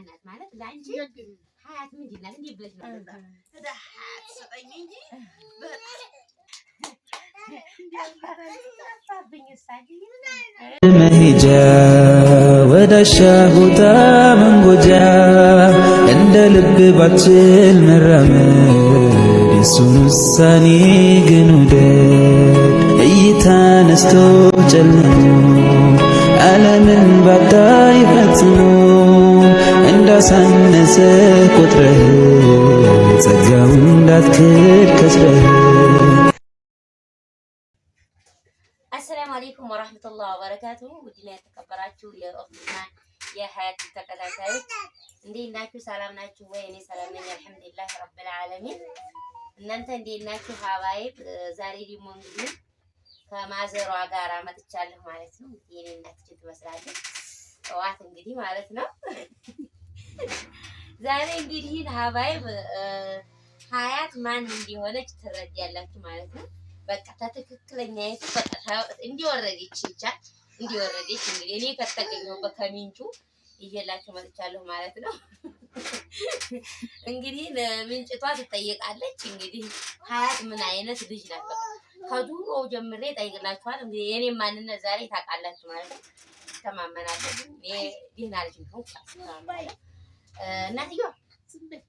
ማናት ማለት ላንቺ ሀያት ምንድን ናት? እንዴ ብለሽ ነው ሀያት ሰጠኝ እንጂ መሄጃ ወዳሻ ቦታ መንጎጃ እንደ ልብ ባችል መራመድ የሱን ውሳኔ ግን ውደድ እይታ ነስቶ ጨልሞ ዓለምን ባታይ ፈጽሞ እንዳሳነሰ ቆጥረህ ጸጋውን እንዳትክድ ከስረህ። አሰላሙ አለይኩም ወራህመቱላሂ ወበረካቱ። ውድና የተከበራችሁ የኦፍና የሀያት ተከታታዮች እንዴት ናችሁ? ሰላም ናችሁ ወይ? እኔ ሰላም ነኝ አልሐምዱሊላህ ረብል ዓለሚን። እናንተ እንዴት ናችሁ? ሀባይብ ዛሬ ደግሞ እንግዲህ ከማዘሯ ጋር መጥቻለሁ ማለት ነው። የኔ እናት ትመስላለች ጠዋት እንግዲህ ማለት ነው። ዛሬ እንግዲህ ሀባይብ ሀያት ማን እንደሆነች ትረዳላችሁ ማለት ነው። በቃ ትክክለኛ እንዲወረደች እንዲወረደች እንግዲህ እኔ ከተገኘሁበት ከምንጩ ይዤላችሁ መጥቻለሁ ማለት ነው። እንግዲህ ምንጭቷ ትጠየቃለች። እንግዲህ ሀያት ምን አይነት ልጅ ናት? በቃ ከዱሮ ጀምሬ ጠይቅላችኋል። እንግዲህ የኔ ማንነት ዛሬ ታውቃላችሁ ማለት ነው። ተማመናለሁ እኔ ደህና ልጅ ነው። እናትዬዋ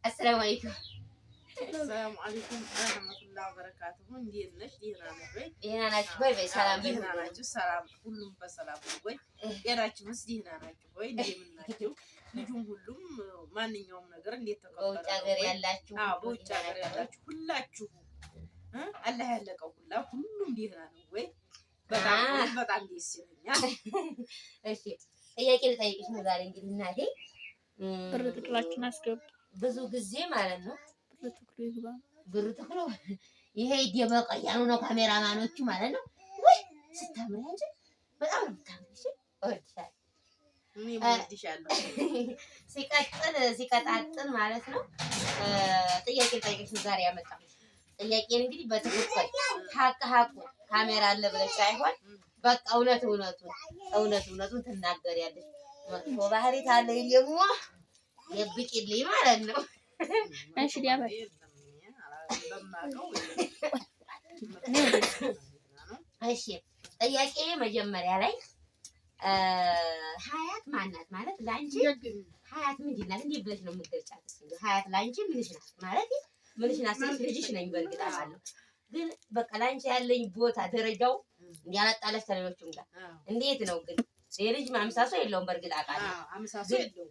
አሰላሙ አለይኩም። ሰላም አለይኩም ወራህመቱላሂ ወበረካቱሁ። እንዴት ነሽ? ደህና ነሽ ወይ? ደህና ናችሁ ወይ? በሰላም ደህና ናችሁ? ሰላም ሁሉም በሰላም ነው ወይ? ጤናችሁስ ደህና ናችሁ ወይ? እንደምን ናችሁ? ልጁም ሁሉም ማንኛውም ነገር እንዴት ተቀበለ? በውጭ ሀገር ያላችሁ በውጭ ሀገር ያላችሁ ሁላችሁ አላህ ያለቀው ሁሉም ደህና ነው ወይ? በጣም ደስ ይለኛል። እሺ ጥያቄ ልጠይቅሽ ነው ዛሬ እንግዲህ እናቴ ብር ትክላችን አስገቡ ብዙ ጊዜ ማለት ነው ብር ትክሎ ይሄ የበቀያኑ ነው ካሜራማኖቹ ማለት ነው። ወይ ስታምሪ አንቺ በጣም ነው የምታምሪሽ። ወርድሻል እኔ ወርድሻለሁ። ሲቀጣጥል ማለት ነው። ጥያቄ ልጠይቅሽ ዛሬ ያመጣው ጥያቄ እንግዲህ በትክክል ሀቁ ካሜራ አለ ብለሽ ሳይሆን በቃ እውነቱን ትናገሪያለሽ። መጥፎ ባህሪ ካለ ደግሞ የብቂልኝ ማለት ነው። እሺ ዲያባ እሺ ጥያቄ መጀመሪያ ላይ ሀያት ማናት ማለት ላንቺ ሀያት ምንድን ናት? እንዴ ብለሽ ነው የምትገልጫት? ሀያት ላንቺ ምንሽ ናት ማለት ምንሽ ናት? ልጅሽ ነኝ በእርግጥ አውቃለሁ፣ ግን በቃ ላንቺ ያለኝ ቦታ ደረጃው እንዲያላጣለሽ ከሌሎቹም ጋር እንዴት ነው ግን የልጅ ማምሳሶ የለውም። በእርግጥ አውቃለሁ አምሳሶ የለውም።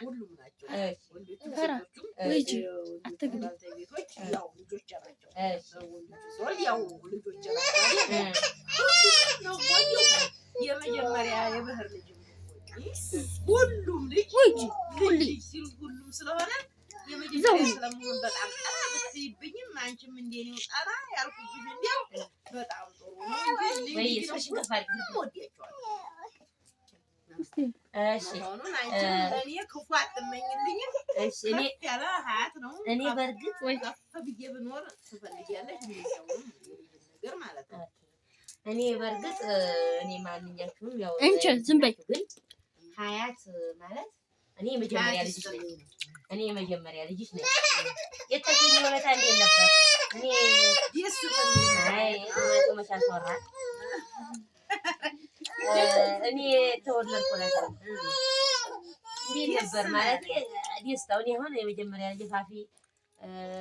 ሁሉም ናቸው ልጅ አትግቢ ቤቶች ያው ልጆች ናቸው። ያው ልጆች ናቸው። የመጀመሪያ የብህር ልጅ ሁሉም ልጅ ሲሉ ሁሉም ስለሆነ የመጀመሪያ ስለመሆን በጣም ጠራ ብትይብኝም አንቺም እንደኔው ጠራ ያልኩብሽ እንዲያው በጣም ጥሩ ነው። ወይ እሱሽ ከፋል ወዲያቸዋል። እሺ እኔ ክፉ አትመኝልኝም። እሺ እኔ ያለ ሀያት ነው። እኔ በእርግጥ ወይ ከፍ ብዬ ብኖር ትፈልጊያለሽ ነገር ማለት ነው። እኔ በእርግጥ እኔ ማንኛችሁም ያው እንቺ ዝም በይ ግን ሀያት ማለት እኔ የመጀመሪያ ልጅሽ ነኝ። እኔ የመጀመሪያ ልጅሽ ነኝ። የተገኘ ወለታ እንዴት ነበር? እኔ ደስ በሚል መቻል እኔ ተወለድኩ ለታ እንዴት ነበር ማለት ደስታው? እኔ አሁን የመጀመሪያ ልጅ ፋፊ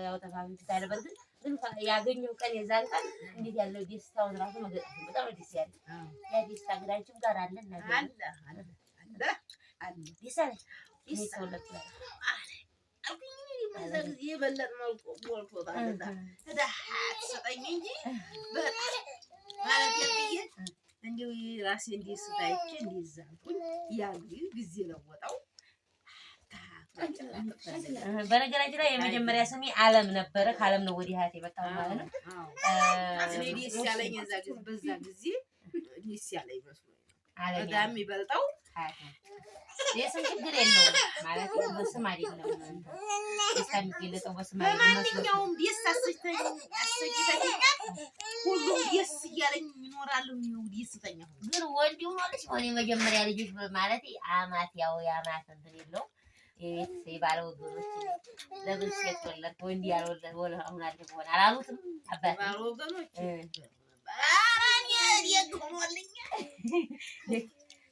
ያው ተፋፊ ታለ በርግጥ ግን ያገኘው ቀን የዛን ቀን እንዴት ያለው ደስታውን ራሱ መግለጽ በጣም ደስ ያለ ያ ደስታ ግራንቺም ጋር አለ እና አለ ይሰለ ተወለድኩ አልኩኝ የበለጠ መልኩ ሞልቶታል። ተዳሃት ሰጠኝ እንጂ በጣም ማለት የብዬ እንዲሁ ራሴ እንዲህ ስታይቼ እንዲህ ዛልኩኝ ያሉ ጊዜ ለወጣው። በነገራችን ላይ የመጀመሪያ ስሜ አለም ነበረ። ከአለም ነው ወዲህ ሀያት የመጣው ማለት ነው። ደስ ያለኝ በዛ ጊዜ ደስ ያለኝ መስሎኝ ነው። በጣም የሚበልጠው ሀያት ነው። የስም ችግር የለውም ማለት በስም አይደለም። የሚገለጸው በስም በማንኛውም ደስ አሰኝተኛል። ሁሉም ደስ እያለኝ ይኖራሉ። ደስተኛ ግን ወንድ ሆኖልሽ ሆነ የመጀመሪያ ልጆች ማለት አማት ያው ያማት እንትን የለውም የቤት ባለ ወገኖች ለምን ሴት ወለድክ ወንድ ያልወለድ ወለ አሁን አድርጎ ሆነ አላሉትም አባት ባለ ወገኖች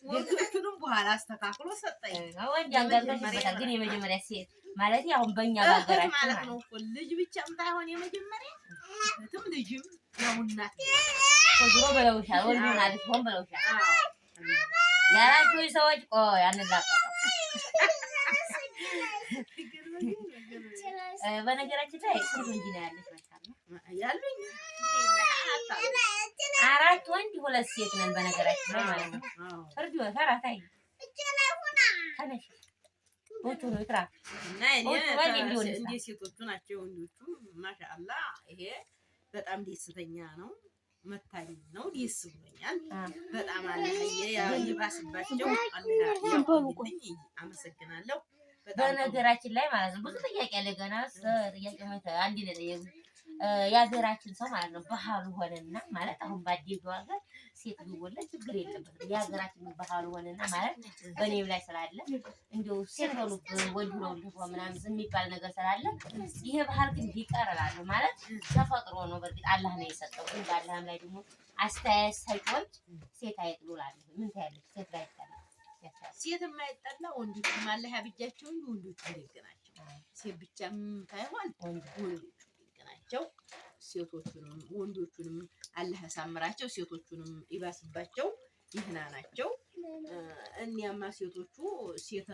ወንዶቹንም በኋላ አስተካክሎ ሰጠኝ። ወንድ አንጋጋሽ ግን የመጀመሪያ ሴት ማለት አሁን በእኛ ባገራችን ማለት ነው እኮ ልጅ ብቻም ታይሆን የመጀመሪያ እህትም ልጅም ያው እናት ዞሮ በለውሻል ወንድ ማለት ሆን በለውሻል ያላችሁ ሰዎች ቆይ አንላቀቀው። በነገራችን ላይ ስንት ወንድ ነው ያለሽ? ያሉኝ አራት ወንድ ሁለት ሴት ነን በነገራችን ላይ ማለት ነው። ፍርድ ወራታይ ከነሽ ወጡ ነው ትራ እና እንደ ሴቶቹ ናቸው ወንዶቹ ማሻአላ። ይሄ በጣም ደስተኛ ነው መታኝ ነው ደስ ብሎኛል በጣም አለ ይባስባቸው አላህ ያቆይልኝ። አመሰግናለሁ። በነገራችን ላይ ማለት ነው ብዙ ጥያቄ አለ ገና ጥያቄ አንድ ለጠየቁ የሀገራችን ሰው ማለት ነው ባህሉ ሆነና ማለት አሁን ባዴው ሀገር ሴት ቢወለድ ችግር የለበትም። የሀገራችን ባህሉ ሆነና ማለት በኔም ላይ ስላለ እንደው ሴት ነው ወንድ ነው ምናምን የሚባል ነገር ስላለ ይሄ ባህል ግን ቢቀርላሉ ማለት ተፈጥሮ ነው። በርግጥ አላህ ነው የሰጠው ግን በአላህም ላይ ደግሞ አስተያየት ሳይቆይ ሴት አይጥሉላል። ምን ታያለሽ? ሴት ላይ አይጣላ ሴት የማይጣላ ወንዶች ማለት ያብጃቸው እንጂ ወንዶች ይገናቸው ሴት ብቻም ታይሆን ወንዶች ናቸው። ሴቶቹንም ወንዶቹንም አላህ ያሳምራቸው፣ ሴቶቹንም ይባስባቸው። ይህና ናቸው። እኛማ ሴቶቹ ሴት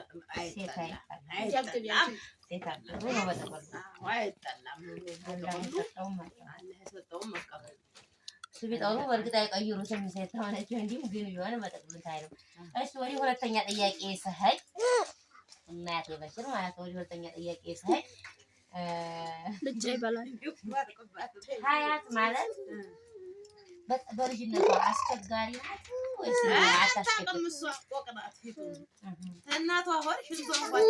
አይጣላም አላህ የሰጠውን መቀበል ስቢጣው በርግጥ አይቀይሩትም። ሴት ሆነች እንዲሁ ግን ቢሆን መጠቅሉት አይደለም። እሺ ወዲህ ሁለተኛ ጥያቄ ሰሀይ እናት በሽር ማለት ወዲህ ሁለተኛ ጥያቄ ሰሀይ ልጅ ይባላል። ሀያት ማለት በልጅነቷ አስቸጋሪ ናት ወይስ አታስቸግርም? እሷ ቆቅናት እናቷ ሆድ ሽንቷ እንኳን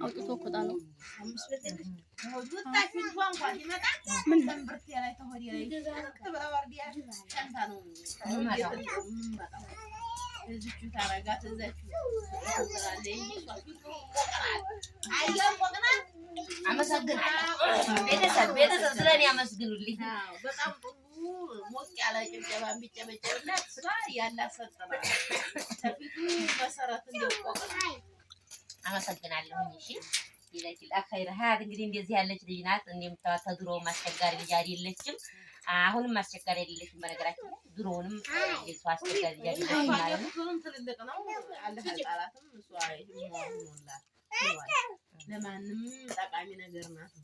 አውጥቶ ቆጣለው ቤተሰብ ስለኔ አመስግኑልኝ። በጣም ሞቅ ያለ ጭብጨባ ቢጨበጨብላት ስራ ያላሰጠና ተፊቱ መሰረት እንደቆቀ አመሰግናለሁ። እሺ ይላል አኸይራ ሀያት እንግዲህ እንደዚህ ያለች ልጅ ናት። እንደምታዋት ድሮ ማስቸጋሪ ልጅ አይደለችም፣ አሁንም ማስቸጋሪ አይደለችም። በነገራችን ላይ ድሮውንም እሷ አስቸጋሪ ልጅ አይደለችም ማለት ነው። ትልልቅ ነው አላህ ጣላትም እሷ ይሁንላት ለማንም ጠቃሚ ነገር ናት።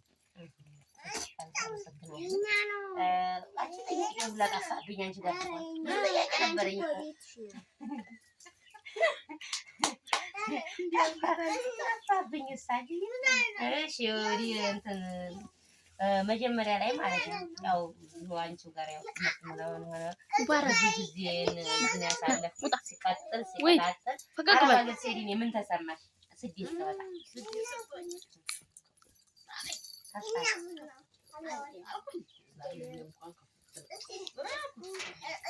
መጀመሪያ ላይ ማለት ነው ያው አንቺው ጋር ያው ጊዜ ያሳለፍኩት ሲቀጥል ምን ተሰማሽ? ስደት ተወጣ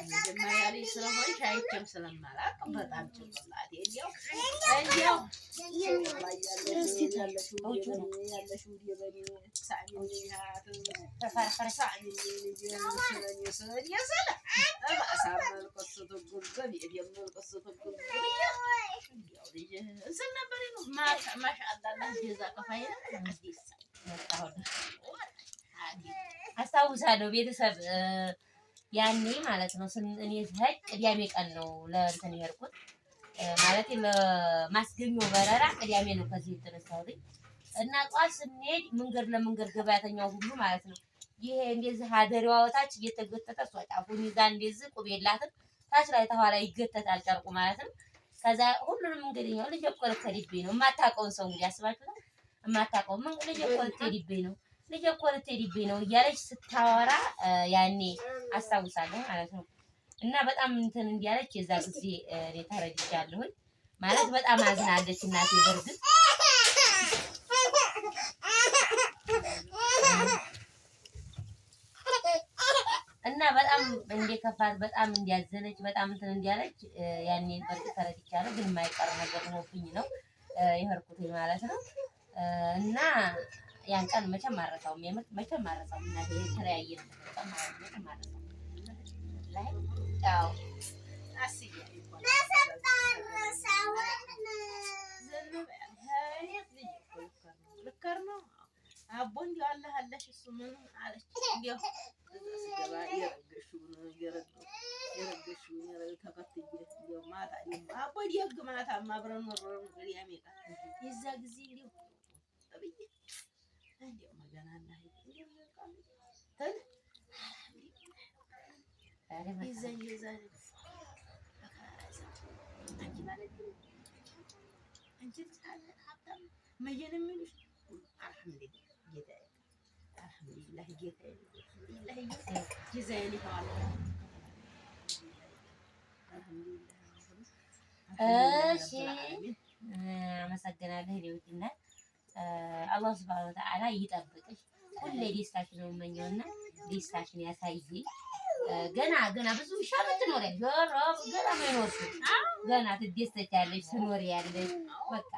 መጀመሪያ ላይ ስለሆንሽ አይቼም ስለማላውቅ በጣም ጭንቅላቴ እንዲያው አስታውሳለሁ ቤተሰብ ያኔ ማለት ነው እኔ ስሄድ ቅዳሜ ቀን ነው ለእንትን የሄድኩት ማለት ለማስገኘው በረራ ቅዳሜ ነው ከዚህ የተነሳሁት እና ጧት ስንሄድ መንገድ ለመንገድ ገበያተኛው ሁሉ ማለት ነው ይሄ እንደዚህ ሀደሪዋ ወታች እየተገተተ እሷ ጫፉን ይዛ እንደዚህ ቁብ የላትም ታች ላይ ተኋላ ይገተታል ጨርቁ ማለት ነው። ከዛ ሁሉንም እንግዲህ ነው ልጅ እኮ ልትሄድብኝ ነው የማታውቀውን ሰው እንግዲህ አስባችሁታል። የማታውቀውን ምን ልጅ እኮ ልትሄድብኝ ነው ልጅ እኮ ልትሄድብኝ ነው እያለች ስታወራ ያኔ አስታውሳለሁ ማለት ነው። እና በጣም እንትን እንዲያለች የዛ ጊዜ እኔ ተረድቻለሁኝ ማለት በጣም አዝናለች እናቴ። በርግጥ በጣም እንደከፋት በጣም እንዲያዘነች በጣም እንትን እንዲያለች ያኔ በርግጥ ተረድቻለሁ። ግን የማይቀር ነገር ሆኖብኝ ነው የሄድኩት ማለት ነው። እና ያን ቀን መቼም አልረሳውም። የምር መቼም አልረሳውም። እና የተለያየ በጣም መቼም አልረሳውም። ላይ ያው አቦ እንዲያው አላህ አለሽ እሱ ምን አለች እንዲያው ስገባ የረገሽውን ተከትዬ እንዲያው ማታ አቦ ደግ ማታማ አብረን ኖረን እንግዲህ ያሜጣ የዛ ጊዜ እንዲያው ተብዬ እንዲያው መገና አላህ አመሰግናለሁ። ሌውትና አላህ ሱብሃነሁ ወተዓላ ይጠብቅሽ። ሁሌ ደስታሽን ነው የምመኘውና ደስታሽን ያሳይሽ። ገና ብዙ ሻለ ትኖሪያለሽ። ገና ማይኖርሽ ገና ትደሰቻለሽ ትኖሪያለሽ። በቃ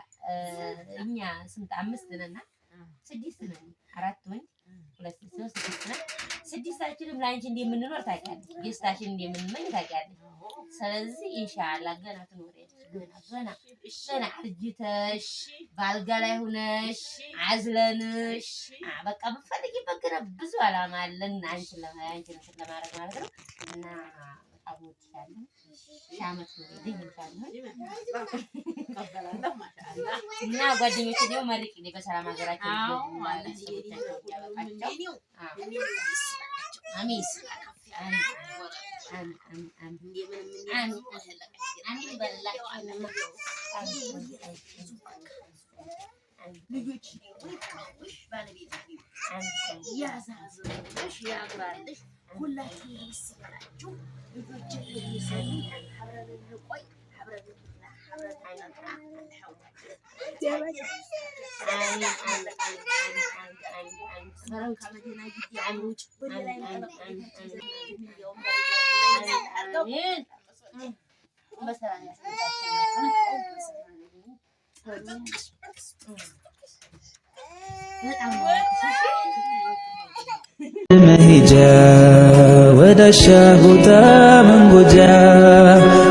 እኛ ስንት 5 ነንና 6 ነን 4 ወንድ 2 ሴት 6 ነን። 6ታችንም ላንቺ እንደምንኖር ታውቂያለሽ። ደስታሽን እንደምንመኝ ታውቂያለሽ። ስለዚህ ኢንሻአላህ ገና ትኖሪያለሽ። ገና አርጅተሽ ባልጋ ላይ ሆነሽ አዝለንሽ በቃ በፈልጊበት ገና ብዙ አላማ አለን አንቺን ለማድረግ ማለት ነው። እና በጣም ወድሻለሁ። ሻመት ነው ይልሻለሁ እና ጓደኞቼ ደግሞ መርቂኝ በሰላም ሀገራችን ማለት ነው። አሚስ ልጆች ያዛዝልሽ ያግራልሽ ሁላችሁ ይስላችሁ ልጆች ይሰሩ አብረን እንቆይ አብረን መሄጃ ወዳሻ ቦታ መንጎጃ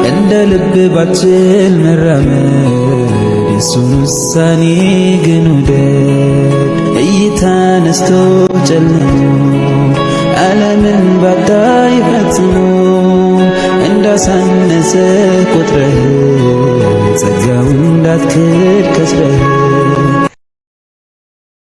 እንደ ልብ ባችል መራመድ የሱን ውሳኔ ግን ውደድ። እይታ ነስቶ ጨልሞ ዓለምን ባታይ ፈጽሞ እንዳሳነሰ ቆጥረህ ጸጋውን እንዳትክድ ከስረህ